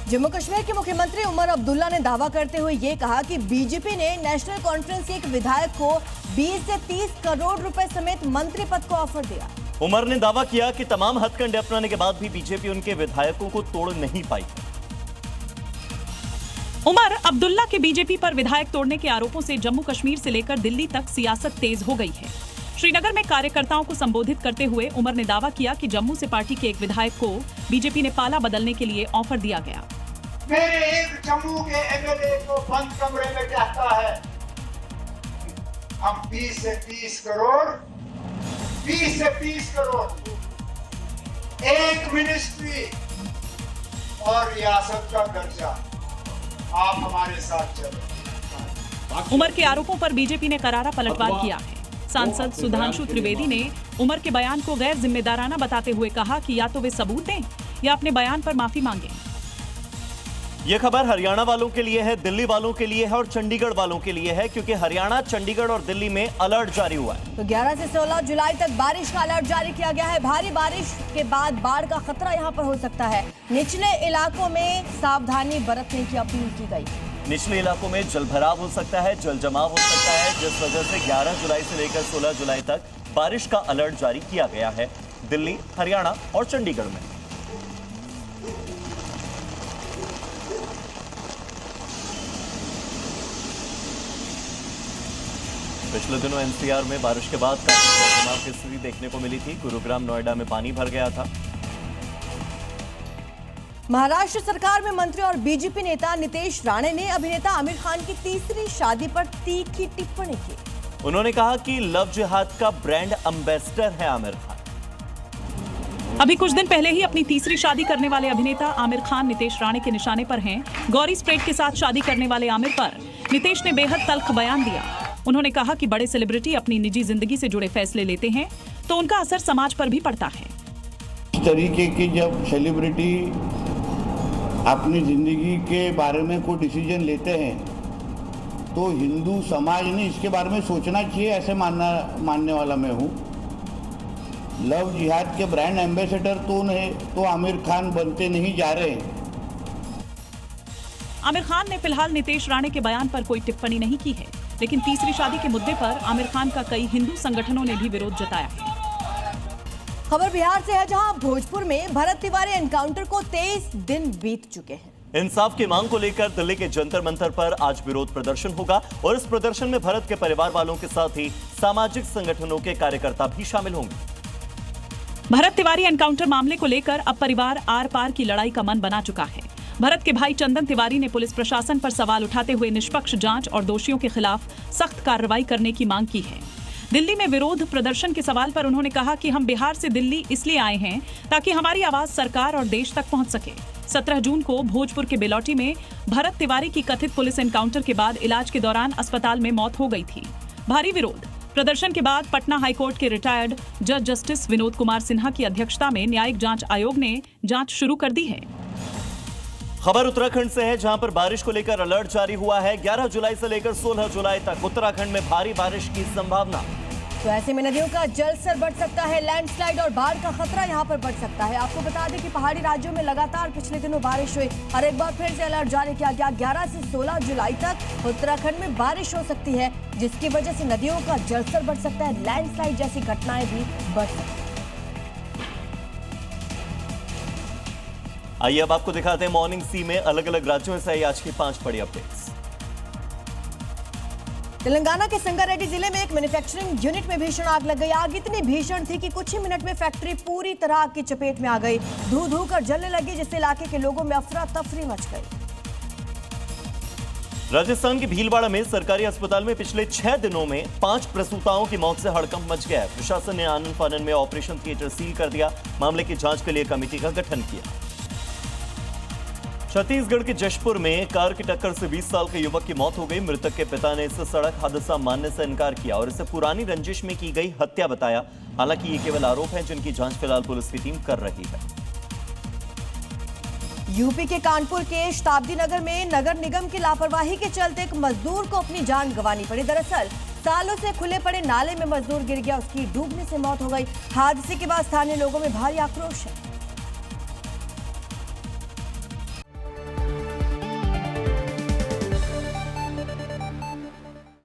जम्मू कश्मीर के मुख्यमंत्री उमर अब्दुल्ला ने दावा करते हुए ये कहा कि बीजेपी ने नेशनल कॉन्फ्रेंस के एक विधायक को 20 से 30 करोड़ रुपए समेत मंत्री पद को ऑफर दिया। उमर ने दावा किया कि तमाम हथकंडे अपनाने के बाद भी बीजेपी उनके विधायकों को तोड़ नहीं पाई। उमर अब्दुल्ला के बीजेपी पर विधायक तोड़ने के आरोपों से जम्मू कश्मीर से लेकर दिल्ली तक सियासत तेज हो गई है। श्रीनगर में कार्यकर्ताओं को संबोधित करते हुए उमर ने दावा किया कि जम्मू से पार्टी के एक विधायक को बीजेपी ने पाला बदलने के लिए ऑफर दिया गया। मेरे एक जम्मू के एमएलए को बंद कमरे में कहता है हम 20 से 30 करोड़ एक मिनिस्ट्री और रियासत का दर्जा आप हमारे साथ चलो। उमर के आरोपों पर बीजेपी ने करारा पलटवार किया है। सांसद सुधांशु त्रिवेदी ने उमर के बयान को गैर जिम्मेदाराना बताते हुए कहा कि या तो वे सबूत दें या अपने बयान पर माफी मांगें। ये खबर हरियाणा वालों के लिए है, दिल्ली वालों के लिए है और चंडीगढ़ वालों के लिए है, क्योंकि हरियाणा, चंडीगढ़ और दिल्ली में अलर्ट जारी हुआ है। तो 11 से 16 जुलाई तक बारिश का अलर्ट जारी किया गया है। भारी बारिश के बाद बाढ़ का खतरा यहां पर हो सकता है। निचले इलाकों में सावधानी बरतने की अपील की गई। निचले इलाकों में जलभराव हो सकता है, जल जमाव हो सकता है, जिस वजह से 11 जुलाई से लेकर 16 जुलाई तक बारिश का अलर्ट जारी किया गया है दिल्ली, हरियाणा और चंडीगढ़ में। पिछले दिनों एनसीआर में बारिश के बाद काफी जलजमाव की स्थिति देखने को मिली थी। गुरुग्राम, नोएडा में पानी भर गया था। महाराष्ट्र सरकार में मंत्री और बीजेपी नेता नितेश राणे ने अभिनेता आमिर खान की तीसरी शादी पर तीखी टिप्पणी की। उन्होंने कहा कि लव जिहाद का ब्रांड एम्बेसडर है आमिर खान। अभी कुछ दिन पहले ही अपनी तीसरी शादी करने वाले अभिनेता आमिर खान नितेश राणे के निशाने पर हैं। गौरी स्प्रेड के साथ शादी करने वाले आमिर पर नितेश ने बेहद तल्ख बयान दिया। उन्होंने कहा कि बड़े सेलिब्रिटी अपनी निजी जिंदगी से जुड़े फैसले लेते हैं तो उनका असर समाज पर भी पड़ता है। इस तरीके की जब सेलिब्रिटी अपनी जिंदगी के बारे में कोई डिसीजन लेते हैं तो हिंदू समाज ने इसके बारे में सोचना चाहिए, ऐसे मानने वाला मैं हूँ। लव जिहाद के ब्रांड एम्बेसडर तो आमिर खान बनते नहीं जा रहे। आमिर खान ने फिलहाल नितेश राणे के बयान पर कोई टिप्पणी नहीं की है, लेकिन तीसरी शादी के मुद्दे पर आमिर खान का कई हिंदू संगठनों ने भी विरोध जताया है। खबर बिहार से है, जहां भोजपुर में भरत तिवारी एनकाउंटर को 23 दिन बीत चुके हैं। इंसाफ की मांग को लेकर दिल्ली के जंतर मंतर पर आज विरोध प्रदर्शन होगा और इस प्रदर्शन में भरत के परिवार वालों के साथ ही सामाजिक संगठनों के कार्यकर्ता भी शामिल होंगे। भरत तिवारी एनकाउंटर मामले को लेकर अब परिवार आर पार की लड़ाई का मन बना चुका है। भरत के भाई चंदन तिवारी ने पुलिस प्रशासन पर सवाल उठाते हुए निष्पक्ष जांच और दोषियों के खिलाफ सख्त कार्रवाई करने की मांग की है। दिल्ली में विरोध प्रदर्शन के सवाल पर उन्होंने कहा कि हम बिहार से दिल्ली इसलिए आए हैं ताकि हमारी आवाज सरकार और देश तक पहुंच सके। 17 जून को भोजपुर के बेलौटी में भरत तिवारी की कथित पुलिस एनकाउंटर के बाद इलाज के दौरान अस्पताल में मौत हो गई थी। भारी विरोध प्रदर्शन के बाद पटना हाईकोर्ट के रिटायर्ड जज जस्टिस विनोद कुमार सिन्हा की अध्यक्षता में न्यायिक जांच आयोग ने जांच शुरू कर दी है। खबर उत्तराखंड से है, जहां पर बारिश को लेकर अलर्ट जारी हुआ है। 11 जुलाई से लेकर 16 जुलाई तक उत्तराखंड में भारी बारिश की संभावना। तो ऐसे में नदियों का जलस्तर बढ़ सकता है, लैंडस्लाइड और बाढ़ का खतरा यहां पर बढ़ सकता है। आपको बता दें कि पहाड़ी राज्यों में लगातार पिछले दिनों बारिश हुई और एक बार फिर से अलर्ट जारी किया गया। 11 से 16 जुलाई तक उत्तराखंड में बारिश हो सकती है, जिसकी वजह से नदियों का जलस्तर बढ़ सकता है, लैंडस्लाइड जैसी घटनाएं भी बढ़ सकती है। आइए अब आपको दिखाते हैं मॉर्निंग सी में अलग अलग राज्यों से आई आज की 5 बड़ी अपडेट्स। तेलंगाना के संगारेड्डी जिले में एक मैन्युफैक्चरिंग यूनिट में भीषण आग लग गई। आग इतनी भीषण थी कि कुछ ही मिनट में फैक्ट्री पूरी तरह आग की चपेट में आ गई। धू धू कर जलने लगी, जिससे इलाके के लोगों में अफरा तफरी मच गई। राजस्थान के भीलवाड़ा में सरकारी अस्पताल में पिछले 6 दिनों में 5 प्रसूताओं की मौत से हड़कंप मच गया है। प्रशासन ने आनन फानन में ऑपरेशन थिएटर सील कर दिया। मामले की जांच के लिए कमेटी का गठन किया। छत्तीसगढ़ के जशपुर में कार की टक्कर से 20 साल के युवक की मौत हो गई। मृतक के पिता ने इसे सड़क हादसा मानने से इनकार किया और इसे पुरानी रंजिश में की गई हत्या बताया। हालांकि ये केवल आरोप हैं, जिनकी जांच फिलहाल पुलिस की टीम कर रही है। यूपी के कानपुर के शताब्दी नगर में नगर निगम की लापरवाही के चलते एक मजदूर को अपनी जान गंवानी पड़ी। दरअसल सालों से खुले पड़े नाले में मजदूर गिर गया, उसकी डूबने से मौत हो गई। हादसे के बाद स्थानीय लोगों में भारी आक्रोश है।